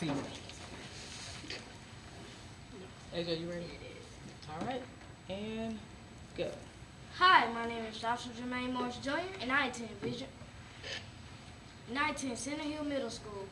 female. AJ, you ready? All right, and go. Hi, my name is Joshua Jermaine Morris Jr. and I attend Center Hill Middle School.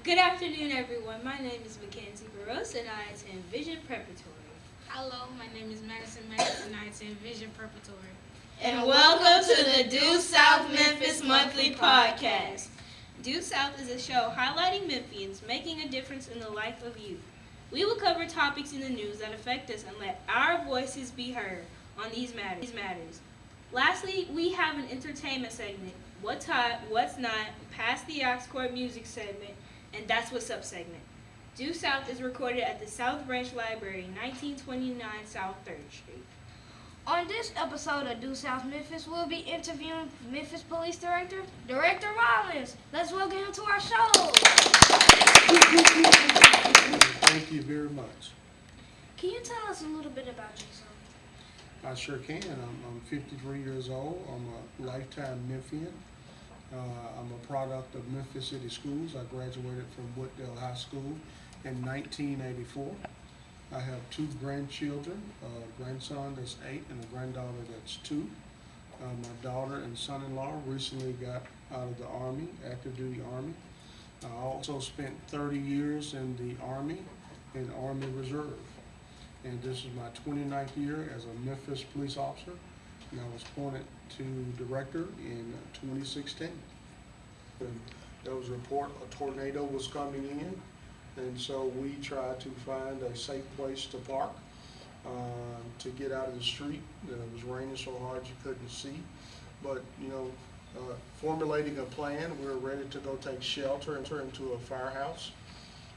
Good afternoon, everyone. My name is Mackenzie Burroughs, and I attend Vision Preparatory. Hello, my name is Madison Mays, and I attend Vision Preparatory. And welcome to the Due South Memphis Monthly Podcast. Due South is a show highlighting Memphians, making a difference in the life of youth. We will cover topics in the news that affect us and let our voices be heard on these matters. Lastly, we have an entertainment segment, What's Hot, What's Not, Past the Ox Court Music segment, and That's What's Up segment. Due South is recorded at the South Branch Library, 1929 South 3rd Street. On this episode of Due South Memphis, we'll be interviewing Memphis Police Director Rollins. Let's welcome him to our show. Thank you very much. Can you tell us a little bit about yourself? I sure can. I'm 53 years old. I'm a lifetime Memphian. I'm a product of Memphis City Schools. I graduated from Wooddale High School in 1984. I have 2 grandchildren, a grandson that's 8 and a granddaughter that's 2. My daughter and son-in-law recently got out of the Army, active duty Army. I also spent 30 years in the Army, in Army Reserve. And this is my 29th year as a Memphis police officer, and I was appointed to director in 2016. And there was a report a tornado was coming in, and so we tried to find a safe place to park, to get out of the street. It was raining so hard you couldn't see, but formulating a plan, we were ready to go take shelter and turn into a firehouse.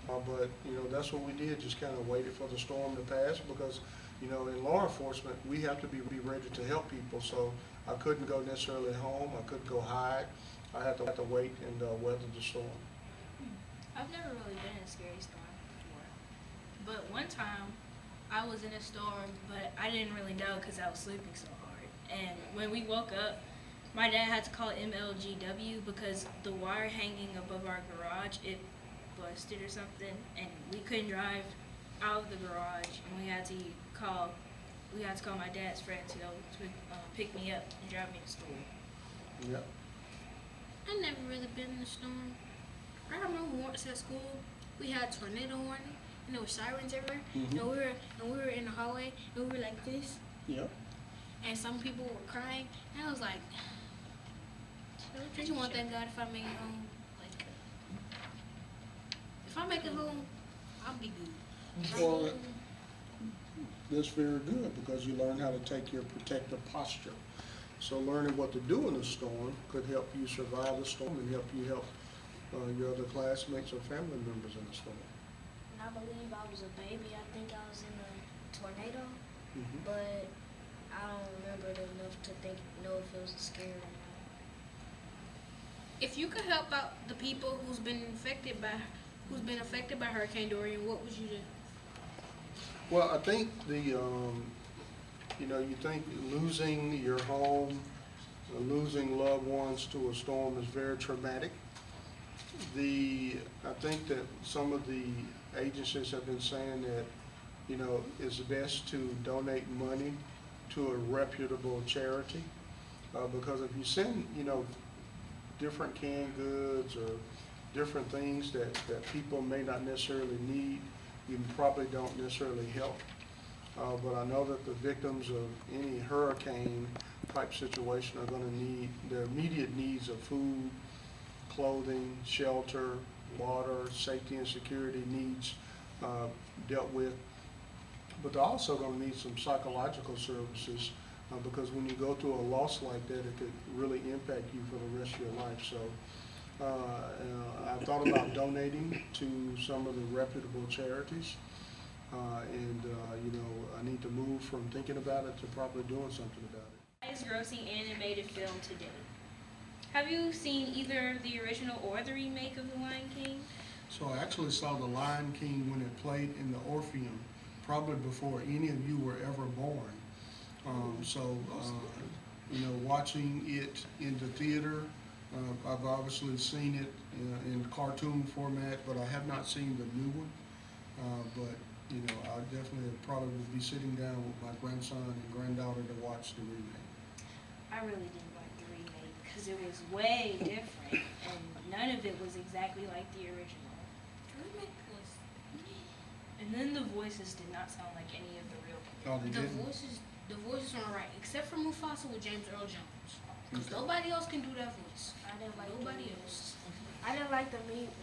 But that's what we did, just kind of waited for the storm to pass, because in law enforcement we have to be ready to help people. So I couldn't go necessarily home, I couldn't go hide. I had to wait and weather the storm. I've never really been in a scary storm before, but one time I was in a storm, but I didn't really know because I was sleeping so hard. And when we woke up, my dad had to call MLGW because the wire hanging above our garage, it busted or something, and we couldn't drive out of the garage, and we had to call my dad's friend to go to pick me up and drive me to school. Yep. I've never really been in a storm. I remember once at school we had a tornado warning, and there were sirens everywhere. Mm-hmm. And we were in the hallway, and we were like this. Yep. And some people were crying, and I was like, I just want to thank God if I make it home. Like, if I make it home, I'll be good. Well, that's very good, because you learn how to take your protective posture. So learning what to do in a storm could help you survive the storm and help your other classmates or family members in the storm. And I believe I was a baby. I think I was in a tornado, Mm-hmm. but I don't remember it enough to know if it was scary or not. If you could help out the people who's been affected by Hurricane Dorian, what would you do? Well, I think you think losing your home, losing loved ones to a storm is very traumatic. I think that some of the agencies have been saying that, it's best to donate money to a reputable charity, because if you send, different canned goods or different things that people may not necessarily need, you probably don't necessarily help. But I know that the victims of any hurricane type situation are going to need their immediate needs of food, clothing, shelter, water, safety and security needs dealt with. But they're also going to need some psychological services, because when you go through a loss like that, it could really impact you for the rest of your life. So I thought about donating to some of the reputable charities. I need to move from thinking about it to probably doing something about it. Highest grossing animated film to date. Have you seen either the original or the remake of The Lion King? So I actually saw The Lion King when it played in the Orpheum, probably before any of you were ever born. Watching it in the theater I've obviously seen it in cartoon format, but I have not seen the new one. But, you know, I definitely probably will be sitting down with my grandson and granddaughter to watch the remake. I really didn't like the remake because it was way different and none of it was exactly like the original. The remake was. And then the voices did not sound like any of the real people. Oh, they The didn't? voices weren't right, except for Mufasa with James Earl Jones. Because Okay. nobody else can do that voice. I didn't like Nobody the else. I didn't like the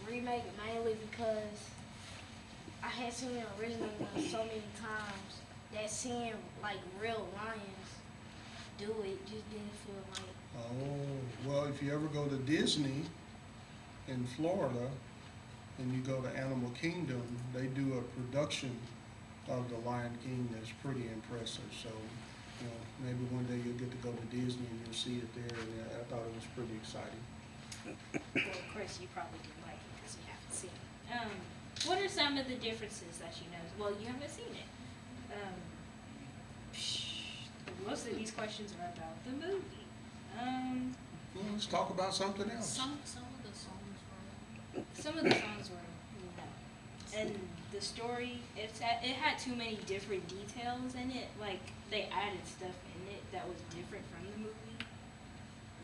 remake mainly because I had seen the original one so many times that seeing like real lions do it just didn't feel like. Oh, well, if you ever go to Disney in Florida and you go to Animal Kingdom, they do a production of The Lion King that's pretty impressive. So, you know, maybe one day you'll get to go to Disney and you'll see it there. And I thought it was pretty exciting. Well, Chris, you probably didn't like it because you haven't seen it. What are some of the differences that you know? Well, you haven't seen it. Most of these questions are about the movie. Well, let's talk about something else. Some of the songs were. Some of the songs were no. And the story, it had too many different details in it. Like, they added stuff in it that was different from the movie.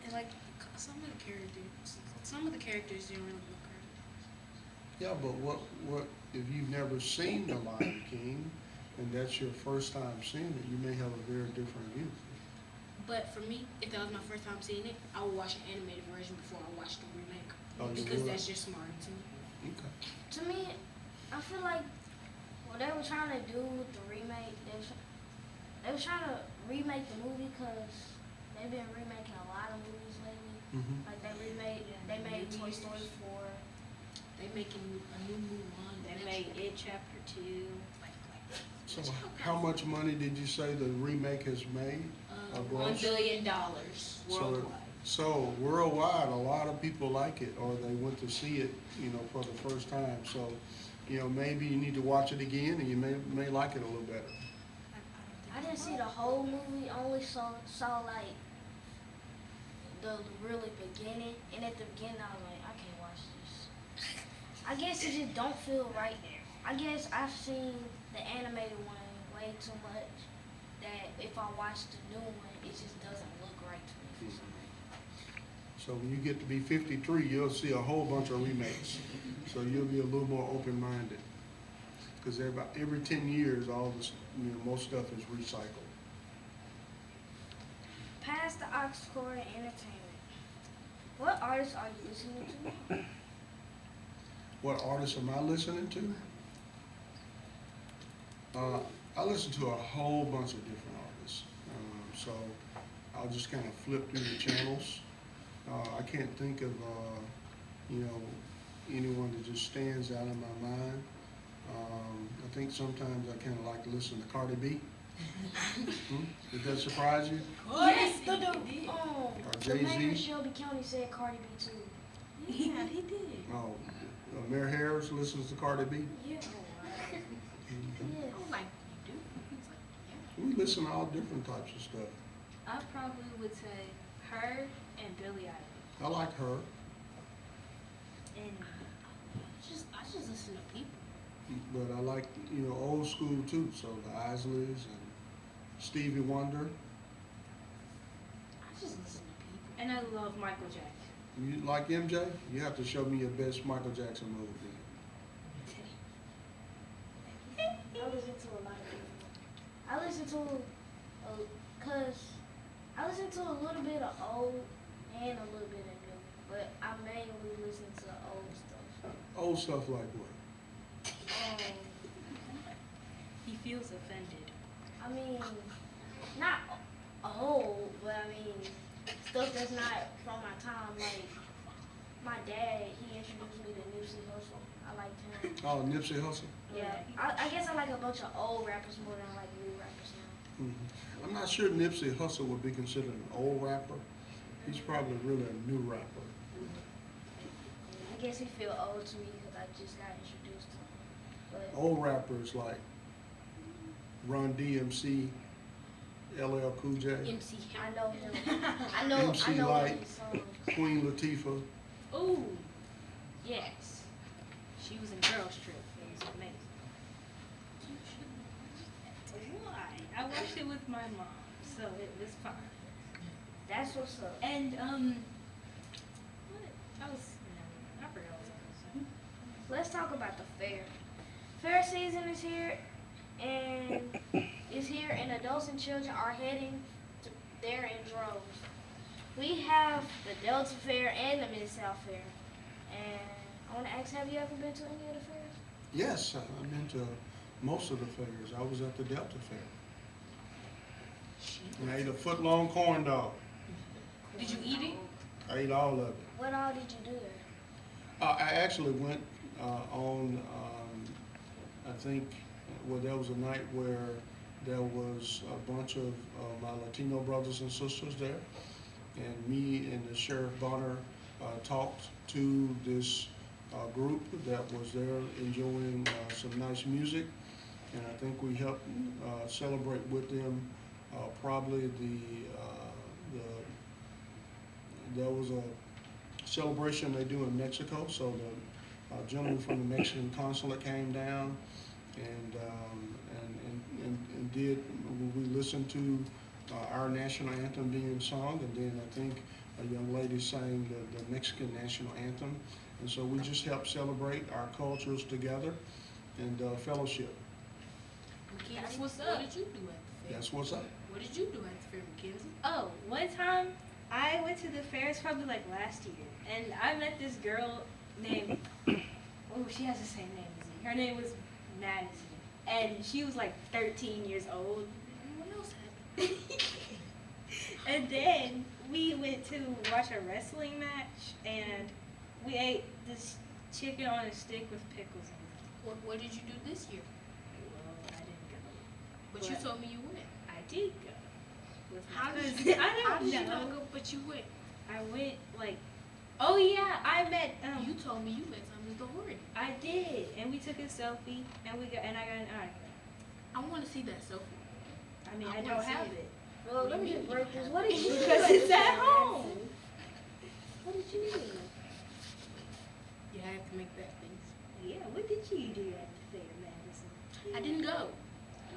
And like some of the characters didn't really look right. Yeah, but what if you've never seen The Lion King and that's your first time seeing it, you may have a very different view. But for me, if that was my first time seeing it, I would watch an animated version before I watch the remake. Oh, you Because would? that's just smarter to me. Okay. To me, I feel like what they were trying to do with the remake, they were trying to remake the movie because they've been remaking a lot of movies lately. Mm-hmm. Like they made Toy Story 4. They making a new Mulan. They made It Chapter 2. So how much money did you say the remake has made? $1 billion worldwide. So worldwide, a lot of people like it, or they went to see it, you know, for the first time. So, you know, maybe you need to watch it again, and you may like it a little better. I didn't see the whole movie. Only saw like the really beginning, and at the beginning I was like, I can't watch this. I guess it just don't feel right. I guess I've seen the animated one way too much that if I watch the new one, it just doesn't look right to me for some reason. So when you get to be 53, you'll see a whole bunch of remakes. So you'll be a little more open-minded. Because every 10 years, all this, you know, most stuff is recycled. Past the aux cord and entertainment. What artists are you listening to? What artists am I listening to? I listen to a whole bunch of different artists. So I'll just kind of flip through the channels. I can't think of, you know, anyone that just stands out in my mind. I think sometimes I kind of like to listen to Cardi B. Did that surprise you? Yes, the Jay-Z? mayor of Shelby County said Cardi B too. Yeah, he did. Oh, Mayor Harris listens to Cardi B. Yeah. I Yes. was like, you do? He's like, yeah. We listen to all different types of stuff. I probably would say her and Billie Eilish. I like her, And I just listen to people. but I like, you know, old school too. So the Isleys and Stevie Wonder. I just listen to people. and I love Michael Jackson. You like MJ? You have to show me your best Michael Jackson movie. I listen to a lot of people. I listen to, I listen to a little bit of old and a little bit of new, but I mainly listen to old stuff. Old stuff like what? He feels offended. I mean, not old, but I mean, stuff that's not from my time. Like, my dad, he introduced me to Nipsey Hussle. I liked him. Oh, Nipsey Hussle. Yeah, I guess I like a bunch of old rappers more than I like new rappers now. I'm not sure Nipsey Hussle would be considered an old rapper. He's probably really a new rapper. I guess he feel old to me because I just got introduced to him. But Old rappers like Run DMC, LL Cool J, MC I Hammer. know him. I know MC all Light. his songs. Queen Latifah. Ooh, yes. She was in Girls Trip. It was amazing. Why? I watched it with my mom, so it was fine. That's what's up. And what? I forgot what I was gonna say. Let's talk about the fair. Fair season is here, and adults and children are heading there in droves. We have the Delta Fair and the Mid-South Fair. And I want to ask, have you ever been to any of the fairs? Yes, I've been to most of the fairs. I was at the Delta Fair. And I ate a foot-long corn dog. Did you eat it? I ate all of it. What all did you do there? I actually went on, I think, well, there was a night where there was a bunch of my Latino brothers and sisters there. And me and the Sheriff Bonner talked to this group that was there enjoying some nice music. And I think we helped celebrate with them probably there was a celebration they do in Mexico. So the gentleman from the Mexican consulate came down and we listened to our national anthem being sung, and then I think a young lady sang the Mexican national anthem. And so we just helped celebrate our cultures together and fellowship. Mackenzie, what's up? What did you do at the fair? That's what's up. What did you do at the fair, Mackenzie? Oh, one time I went to the fairs probably like last year, and I met this girl named, oh, she has the same name as me. Her name was Madison, and she was like 13 years old. What else happened? And then we went to watch a wrestling match, and we ate this chicken on a stick with pickles in it. What did you do this year? Well, I didn't go. But you told me you went. I did go. With my How did cousin. you, I how don't did know. you not go, but you went? I went like, oh yeah, I met. You told me you met Thomas the Hornet. I did, and we took a selfie, and I got an autograph. I want to see that selfie. I mean, I I wanna don't see have it. it Well, let me just break this. What did you do? because it's at home. What did you do? You have to make that face. Yeah, what did you do at the fair, Madison? I didn't go.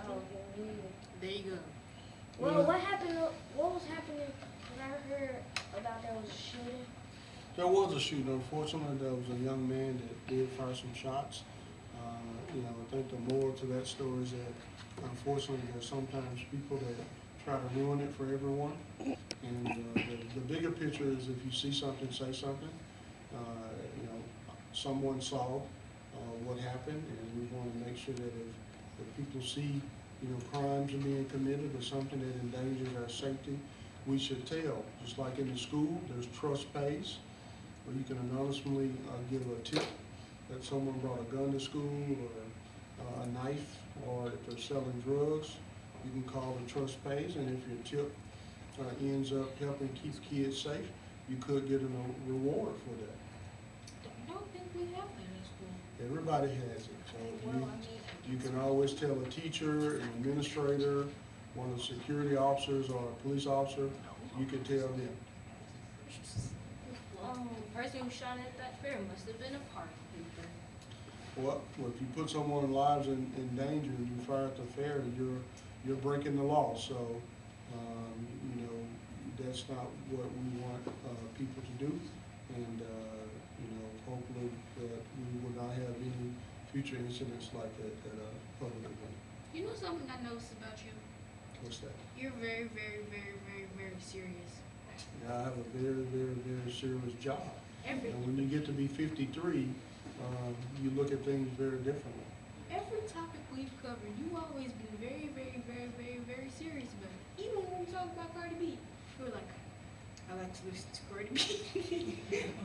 Oh, yeah. There you go. Well, what happened? What was happening? When I heard about there was a shooting. There was a shooting. Unfortunately, there was a young man that did fire some shots. I think the moral to that story is that unfortunately there's sometimes people that try to ruin it for everyone. And the bigger picture is if you see something, say something. Someone saw what happened, and we want to make sure that if people see crimes are being committed or something that endangers our safety, we should tell. Just like in the school, there's trust pays, where you can anonymously give a tip that someone brought a gun to school or a knife, or if they're selling drugs, you can call the trust pays, and if your tip ends up helping keep kids safe, you could get a reward for that. I don't think we have that in school. Everybody has it, so you can always tell a teacher, an administrator, one of the security officers, or a police officer, you can tell them. The person who shot at that fair must have been a party pooper. Well, if you put someone's lives in danger and you fire at the fair, you're breaking the law. So, that's not what we want people to do. And, hopefully that we will not have any future incidents like that at a public event. You know something I noticed about you? What's that? You're very, very, very, very, very serious. I have a very, very, very serious job. Every And when you get to be 53, you look at things very differently. every topic we've covered, you always been very, very, very, very, very serious about it. Even when we talk about Cardi B, you were like, I like to listen to Cardi B.